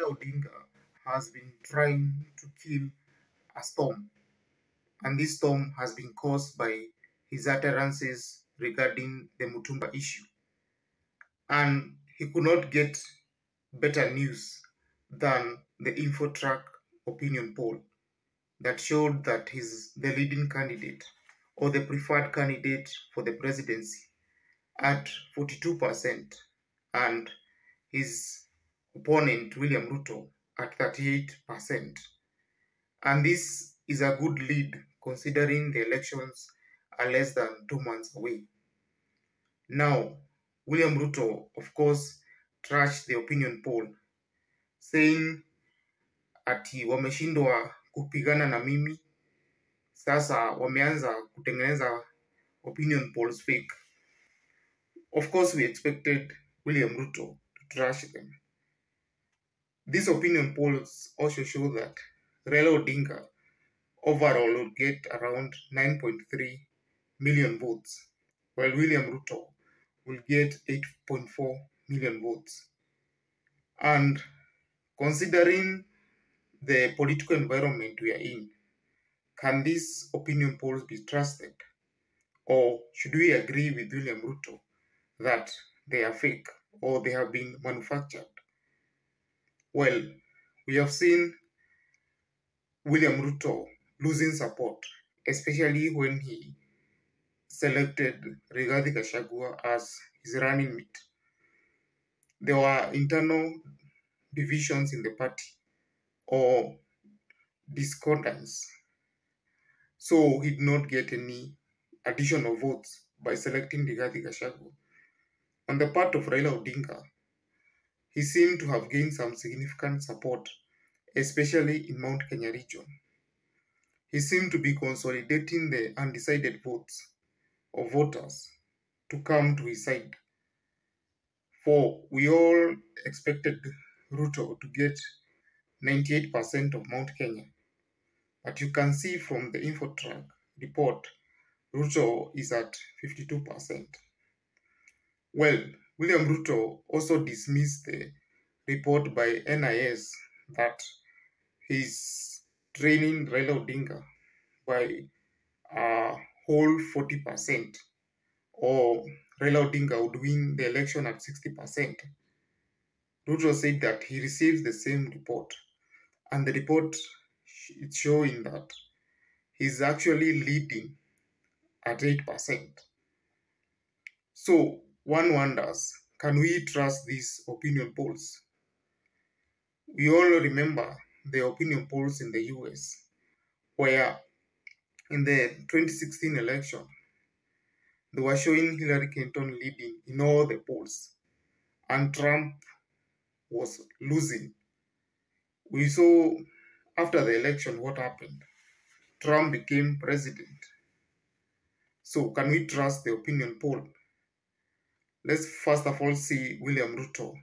Raila Odinga has been trying to kill a storm, and this storm has been caused by his utterances regarding the Mutumba issue. And he could not get better news than the InfoTrack opinion poll that showed that he's the leading candidate or the preferred candidate for the presidency at 42%, and his opponent William Ruto at 38%. And this is a good lead considering the elections are less than 2 months away. Now, William Ruto, of course, trashed the opinion poll, saying ati wameshindwa kupigana na mimi, sasa wameanza kutengeneza opinion polls fake. Of course, we expected William Ruto to trash them. These opinion polls also show that Raila Odinga overall will get around 9.3 million votes, while William Ruto will get 8.4 million votes. And considering the political environment we are in, can these opinion polls be trusted? Or should we agree with William Ruto that they are fake or they have been manufactured? Well, we have seen William Ruto losing support, especially when he selected Rigathi Gachagua as his running mate. There were internal divisions in the party or discordance, so he did not get any additional votes by selecting Rigathi Gachagua. On the part of Raila Odinga, he seemed to have gained some significant support, especially in Mount Kenya region. He seemed to be consolidating the undecided votes of voters to come to his side. For we all expected Ruto to get 98% of Mount Kenya. But you can see from the InfoTrack report, Ruto is at 52%. Well, William Ruto also dismissed the report by NIS that he's training Raila Odinga by a whole 40%, or Raila Odinga would win the election at 60%. Ruto said that he received the same report, and the report is showing that he's actually leading at 8%. So one wonders, can we trust these opinion polls? We all remember the opinion polls in the US, where in the 2016 election, they were showing Hillary Clinton leading in all the polls, and Trump was losing. We saw after the election what happened. Trump became president. So can we trust the opinion poll? Let's first of all see William Ruto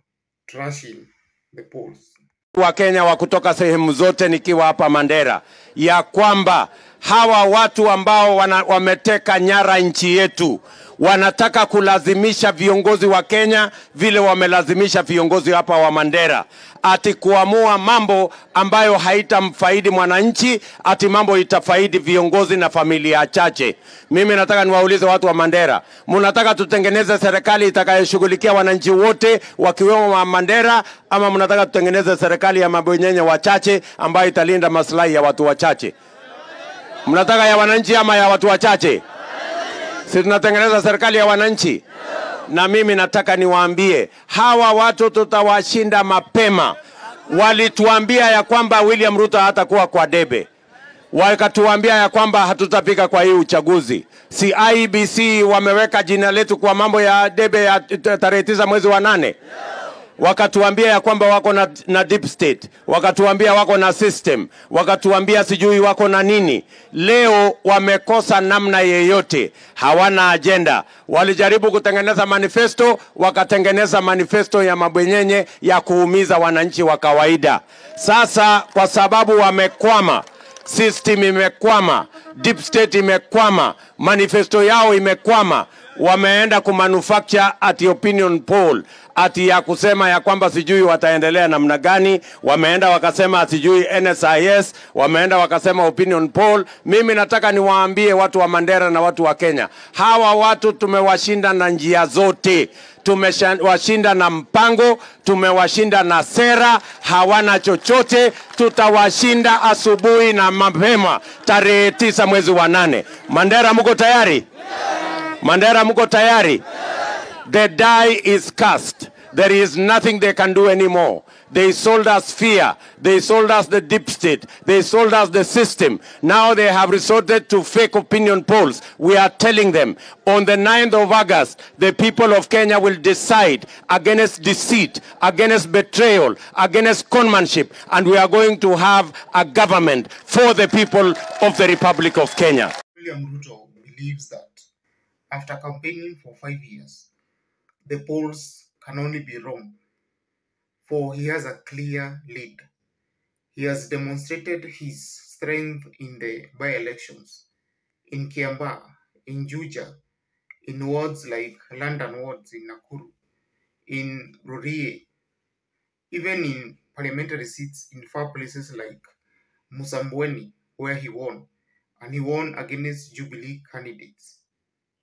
trashing the polls. Wakenya wa kutoka sehemu zote nikiwa hapa Mandera, ya kwamba hawa watu ambao wameteka nyara nchi yetu wanataka kulazimisha viongozi wa Kenya vile wamelazimisha viongozi hapa wa Mandera, ati kuamua mambo ambayo haitamfaidi mwananchi, ati mambo itafaidi viongozi na familia chache. Mimi nataka niwaulize watu wa Mandera, mnataka tutengeneze serikali itakayoshughulikia wananchi wote wakiwemo wa Mandera, ama mnataka tutengeneze serikali ya mabwenyenye wachache ambayo italinda maslahi ya watu wachache? Mnataka ya wananchi ama ya watu wachache? Si tunatengeneza serikali ya wananchi? Na mimi nataka niwaambie, hawa watu tutawashinda mapema. Walituambia ya kwamba William Ruto hatakuwa kwa debe. Wakatuambia ya kwamba hatutapika kwa hii uchaguzi. Si IEBC wameweka jina letu kwa mambo ya debe ya tarehe 9 mwezi wa 8? Wakatuambia ya kwamba wako na deep state, wakatuambia wako na system, wakatuambia sijui wako na nini. Leo wamekosa namna yeyote, hawana agenda. Walijaribu kutengeneza manifesto, wakatengeneza manifesto ya mabwenyenye ya kuumiza wananchi wa kawaida. Sasa kwa sababu wamekwama, system imekwama, deep state imekwama, manifesto yao imekwama, wameenda kumanufacture at opinion poll ati ya kusema ya kwamba sijui wataendelea namna gani. Wameenda wakasema sijui NSIS, wameenda wakasema opinion poll. Mimi nataka niwaambie watu wa Mandera na watu wa Kenya, hawa watu tumewashinda na njia zote. Tumewashinda na mpango, tumewashinda na sera, hawana chochote. Tutawashinda asubuhi na mapema tarehe 9 mwezi wa 8. Mandera mko tayari? Mandera mko tayari? The die is cast. There is nothing they can do anymore. They sold us fear. They sold us the deep state. They sold us the system. Now they have resorted to fake opinion polls. We are telling them on the 9th of August, the people of Kenya will decide against deceit, against betrayal, against conmanship, and we are going to have a government for the people of the Republic of Kenya. William Ruto believes that after campaigning for 5 years, the polls can only be wrong, for he has a clear lead. He has demonstrated his strength in the by-elections, in Kiambaa, in Juja, in wards like London wards in Nakuru, in Rurie, even in parliamentary seats in far places like Musambweni, where he won, and he won against Jubilee candidates,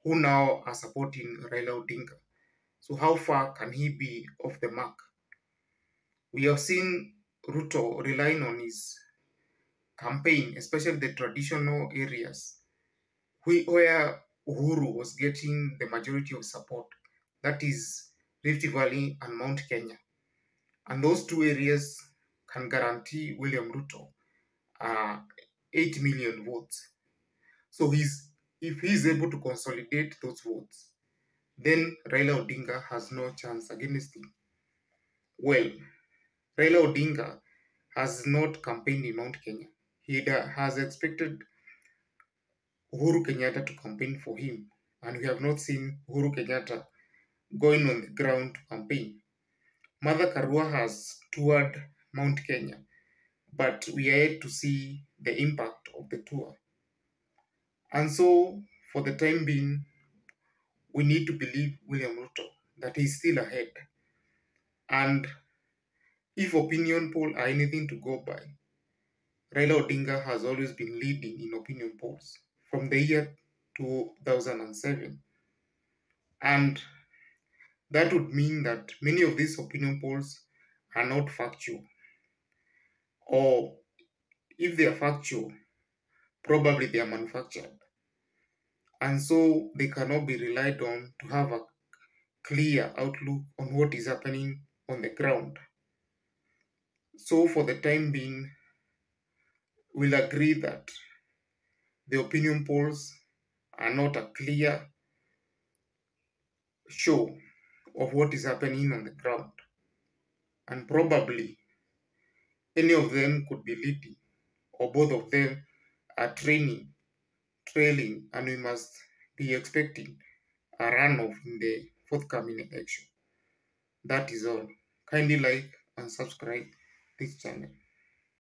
who now are supporting Raila Odinga. So how far can he be off the mark? We have seen Ruto relying on his campaign, especially the traditional areas where Uhuru was getting the majority of support, that is Rift Valley and Mount Kenya. And those two areas can guarantee William Ruto 8 million votes. So if he's able to consolidate those votes, then Raila Odinga has no chance against him. Well, Raila Odinga has not campaigned in Mount Kenya. He has expected Uhuru Kenyatta to campaign for him, and we have not seen Uhuru Kenyatta going on the ground to campaign. Martha Karua has toured Mount Kenya, but we are yet to see the impact of the tour. And so, for the time being, we need to believe William Ruto that he's still ahead. And if opinion polls are anything to go by, Raila Odinga has always been leading in opinion polls from the year 2007. And that would mean that many of these opinion polls are not factual. Or if they are factual, probably they are manufactured. And so they cannot be relied on to have a clear outlook on what is happening on the ground. So for the time being, we'll agree that the opinion polls are not a clear show of what is happening on the ground. And probably any of them could be leading, or both of them are trailing, and we must be expecting a runoff in the forthcoming election. That is all. Kindly like and subscribe this channel.